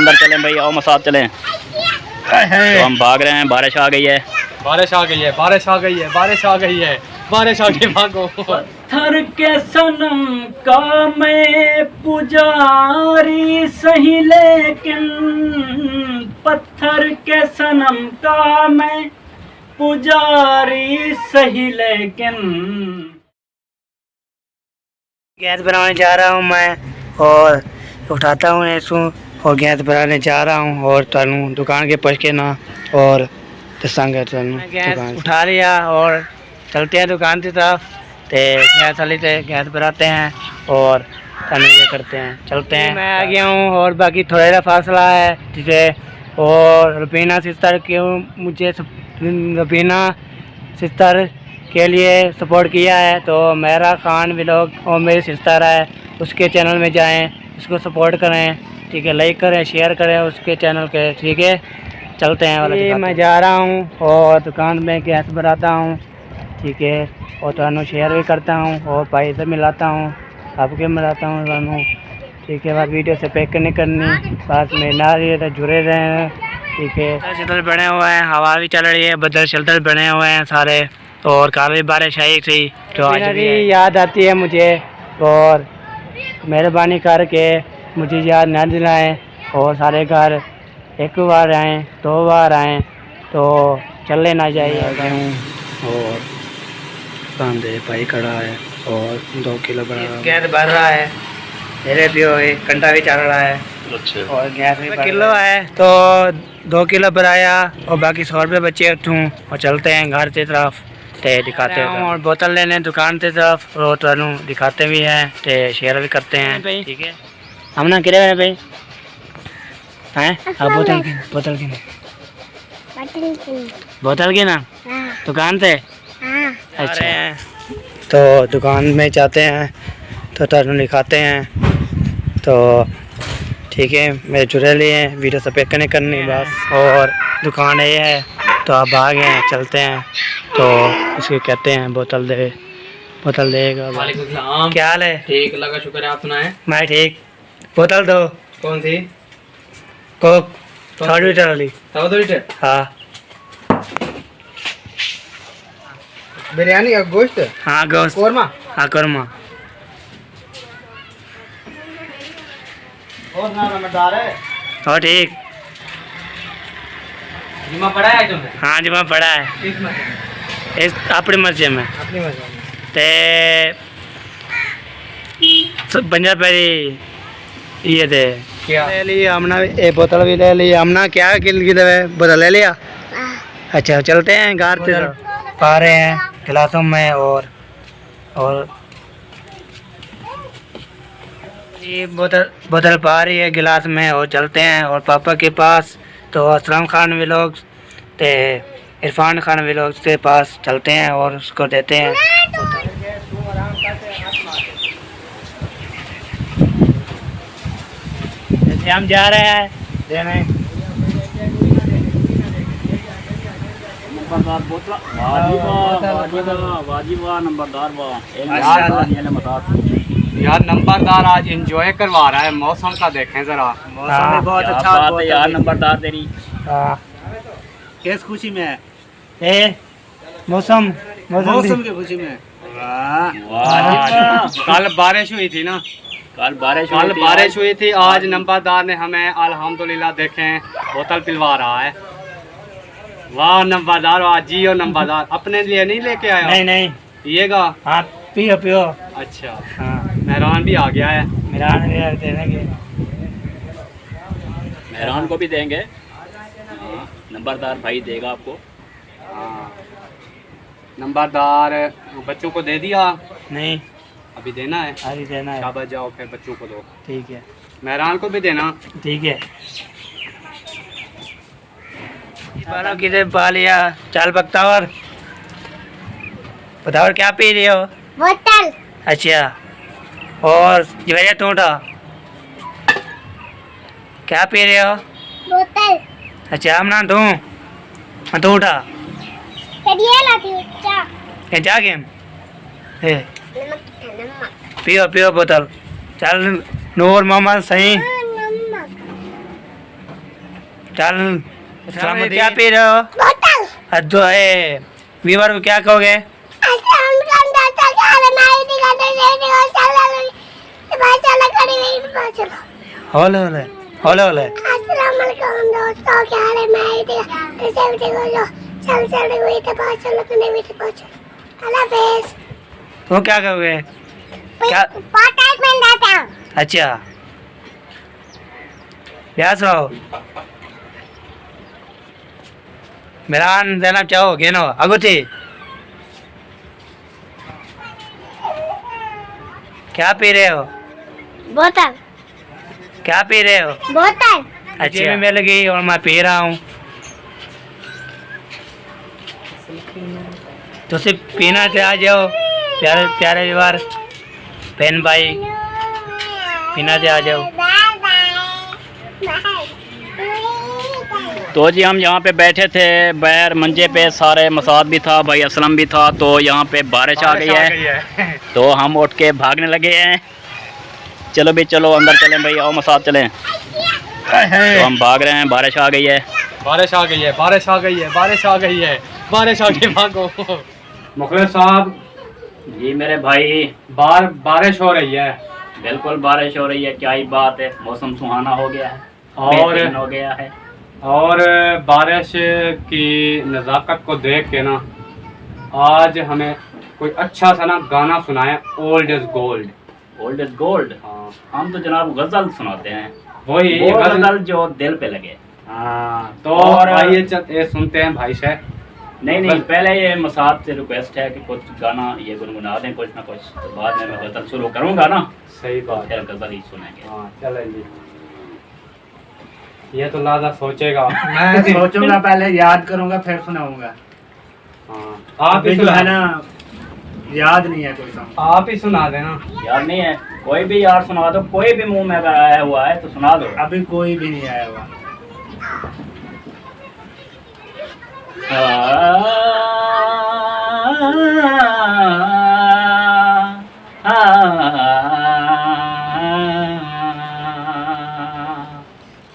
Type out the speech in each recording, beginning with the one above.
अंदर चलें भाई, आओ मसाद चलें। तो हम भाग रहे हैं, बारिश आ गई है, बारिश आ गई है, बारिश आ गई है, बारिश आ गई है, बारिश आ गई, भागो। पत्थर के सनम का मैं पुजारी सही, लेकिन पत्थर के सनम का मैं पुजारी सही, लेकिन गैस बनाने जा रहा हूँ मैं, और उठाता हूँ ऐसू और गैस बनाने जा रहा हूँ, और तनु दुकान के पहुँच के ना और दसांगे तनु गैस उठा लिया और चलते हैं दुकान की तरफ। तो गैस वाली से गैस बनाते हैं और तनु ये करते हैं, चलते हैं। मैं आ गया हूँ और बाकी थोड़ा सा फासला है, ठीक है। और रुबीना सिस्टर क्यों मुझे रुबीना सिस्टर के लिए सपोर्ट किया है, तो मेरा खान व्लॉग और मेरी सिस्टर है, उसके चैनल में जाएं, उसको सपोर्ट करें, ठीक है। लाइक करें, शेयर करें उसके चैनल के, ठीक है। चलते हैं वाला मैं जा रहा हूँ और दुकान में गैस भराता हूँ, ठीक है। और तो शेयर भी करता हूँ और भाई से मिलाता हूँ, आपके मिलाता हूँ दोनों, ठीक है। बस वीडियो से पैक नहीं करनी, बस में ना रही तो जुड़े रहे हैं, ठीक है। शटर बने हुए हैं, हवा भी चल रही है, बदल शटर बने हुए हैं सारे, और काफ़ी बारिश आई थी। तो आज भी याद आती है मुझे, और मेहरबानी करके मुझे याद ना दिलाएं, और सारे घर एक बार आएँ, 2 बार आएँ तो चले ना जाइए। और बांधे भाई खड़ा है और 2 किलो बड़ा गैस भर रहा है, मेरे भी हो घंटा भी चल रहा है। अच्छा। और गैस भी किलो है तो 2 किलो भराया, और बाकी 100 रुपये बचे उठूँ और चलते हैं घर की तरफ, ते दिखाते हैं। और बोतल लेने दुकान की तरफ, और तनु दिखाते भी हैं, ते शेयर भी करते हैं, ठीक है। हम ना किरे हैं भाई हैं, अब बोतल की ना दुकान से। अच्छा, तो दुकान में जाते हैं तो तनु दिखाते हैं, तो ठीक है। मेरे जुड़े लिए हैं, वीडियो से पैक नहीं करनी बस। और दुकान ये है तो आप आ गए हैं, चलते हैं। तो इसको कहते हैं बोतल देगा। क्या हाल है? ठीक लगा, शुक्र है, आप सुनाएं? मैं ठीक। बोतल दो। कौन सी? कोक 100 लीटर वाली। 100 लीटर? हाँ। बिरयानी का गोश्त? हाँ गोश्त। कोरमा? हाँ कोरमा। और ना रमदार है? तो ठीक। जिम्मा पड़ा है तुम्हें? हाँ जिम्मा पड़ा है। किस में? इस अपनी मर्जी में। अपनी मर्जी में। ते 50 रुपये ये थे। क्या ले लिया हमने, एक बोतल भी ले ली हमने। क्या किल की दे बोतल ले लिया? अच्छा चलते हैं घर पे, पा रहे हैं गिलासों में, और ये बोतल पा रही है गिलास में, और चलते हैं और पापा के पास। तो असलम खान व्लॉग ते इरफान खान व्लॉग के पास चलते हैं और उसको देते हैं। जैसे हम जा रहे हैं देने। यार नंबरदार आज एंजॉय करवा रहा है, मौसम का देखें जरा। मौसम भी बहुत अच्छा है यार, नंबरदार तेरी किस खुशी में है? मौसम की खुशी में। कल बारिश हुई थी ना, कल बारिश हुई थी। आज नंबरदार ने हमें अल्हम्दुलिल्लाह देखें बोतल पिलवा रहा है। वाह नंबरदार, वाह जी। और नंबरदार अपने लिए नहीं लेके आया? नहीं पिएगा? हाँ पियो। अच्छा हाँ मेहरान भी आ गया है। मेहरान भी देंगे, मेहरान को भी देंगे, नंबरदार भाई देगा आपको। हाँ नंबरदार बच्चों को दे दिया? नहीं अभी देना है। अभी देना है। शाबाश, जाओ फिर बच्चों को दो। ठीक है। मेहरान को भी देना। ठीक है। बालों किधर पा लिया? चाल बताओ क्या पी रही हो? बोतल। अच्छा, और जवेरिया तू उठा, क्या पी रहे हो? बोतल। अच्छा हम ना तू तू उठा जा गेम पियो बोतल। चल नूर मोहम्मद सही। चल क्या पी रहे हो? तो वीवर को क्या कहोगे? होले होले होले होले। तुम क्या कहोगे? क्या? अच्छा व्यास रहो मेरा देना चाहो घेनो अगुती क्या पी रहे हो? बोतल। क्या पी रहे हो? बोतल। अच्छा मिल गई और मैं पी रहा हूँ। तो सिर्फ पीना से आ जाओ प्यारे प्यारे व्यवहार बहन भाई, पीना से आ जाओ। तो जी हम यहाँ पे बैठे थे बैर मंजे पे, सारे मसाद भी था, भाई असलम भी था। तो यहाँ पे बारिश आ गई है तो हम उठ के भागने लगे हैं। चलो भाई चलो अंदर चलें भाई, आओ मसाद चलें। तो हम भाग रहे हैं, बारिश आ गई है, बारिश आ गई है, बारिश आ गई है, बारिश आ गई है, बारिश आ गई, भागो। मुखलिस साहब जी मेरे भाई, बारिश हो रही है, बिल्कुल बारिश हो रही है, क्या ही बात है, मौसम सुहाना हो गया है और बेहतरीन हो गया है। और बारिश की नज़ाकत को देख के ना आज हमें कोई अच्छा सा ना गाना सुनाए, old is gold. Old is gold. हाँ हम तो जनाब गजल सुनाते हैं, वही वो गजल जो दिल पे लगे। हाँ तो और आइए ये सुनते हैं भाई से। नहीं पहले ये मसाद से रिक्वेस्ट है कि कुछ गाना ये गुनगुना दें कुछ ना कुछ, तो बाद में मैं गजल शुरू करूँगा ना, सही बात फिर गजल ही सुनेंगे। हाँ चले जी, ये तो लादा सोचेगा। मैं सोचूंगा पहले, याद करूंगा फिर सुनाऊंगा। हाँ आप ही जो सुना है ना याद नहीं है कोई सॉन्ग। आप ही सुना देना। यार नहीं है कोई भी, यार सुना दो, कोई भी मुंह में अगर आया हुआ है तो सुना दो। अभी कोई भी नहीं आया हुआ।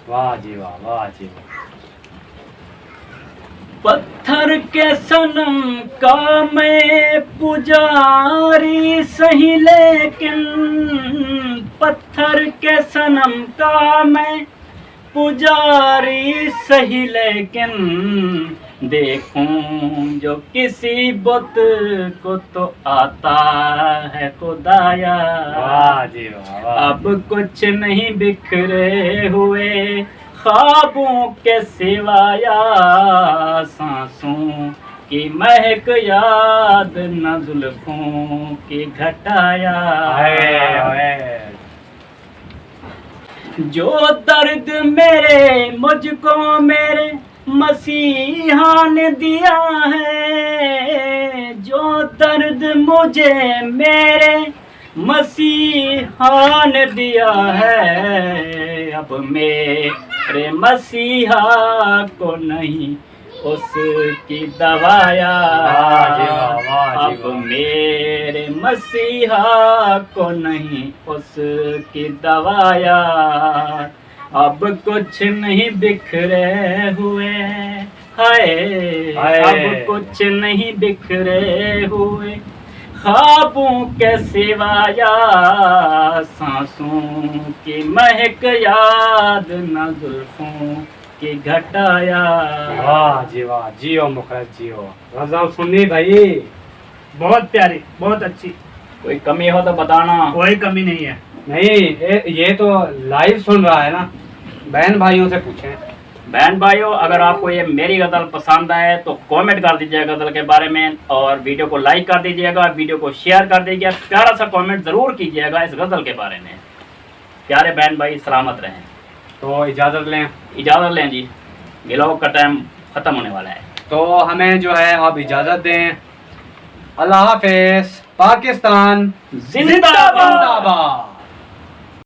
वाह जी वाह, वाह जी वाह। पत्थर के सनम का मैं पुजारी सही, लेकिन पत्थर के सनम का मैं पुजारी सही, लेकिन देखूं जो किसी बुत को तो आता है खुदाया। वाह जी वाह, वाह। अब कुछ नहीं बिखरे हुए ख्वाबों के सिवाया, सांसों की महक याद न जुल्फों की घटाया। जो दर्द मेरे मुझको मेरे मसीहा ने दिया है, जो दर्द मुझे मेरे मसीहा ने दिया है, अब मेरे मसीहा को नहीं उसकी दवाया। अब मेरे मसीहा को नहीं उसकी दवाया, अब कुछ नहीं बिखरे हुए, हाय अब कुछ नहीं बिखरे हुए ख्वाबों के सिवाया, सांसों की महक याद न जुल्फों की घटाया। वाह जी वाह, जियो मुखलिस जियो। गजल सुननी भाई, बहुत प्यारी, बहुत अच्छी। कोई कमी हो तो बताना। कोई कमी नहीं है। नहीं ये तो लाइव सुन रहा है ना, बहन भाइयों से पूछें। बहन भाइयों अगर आपको ये मेरी गज़ल पसंद आए तो कमेंट कर दीजिएगा गज़ल के बारे में, और वीडियो को लाइक कर दीजिएगा, वीडियो को शेयर कर दीजिएगा, प्यारा सा कमेंट ज़रूर कीजिएगा इस गज़ल के बारे में। प्यारे बहन भाई सलामत रहें। तो इजाज़त लें। इजाज़त लें जी, व्लॉग का टाइम ख़त्म होने वाला है, तो हमें जो है आप इजाज़त दें। अल्लाह हाफिज़। पाकिस्तान जिंदाबाद। जिंदाबाद।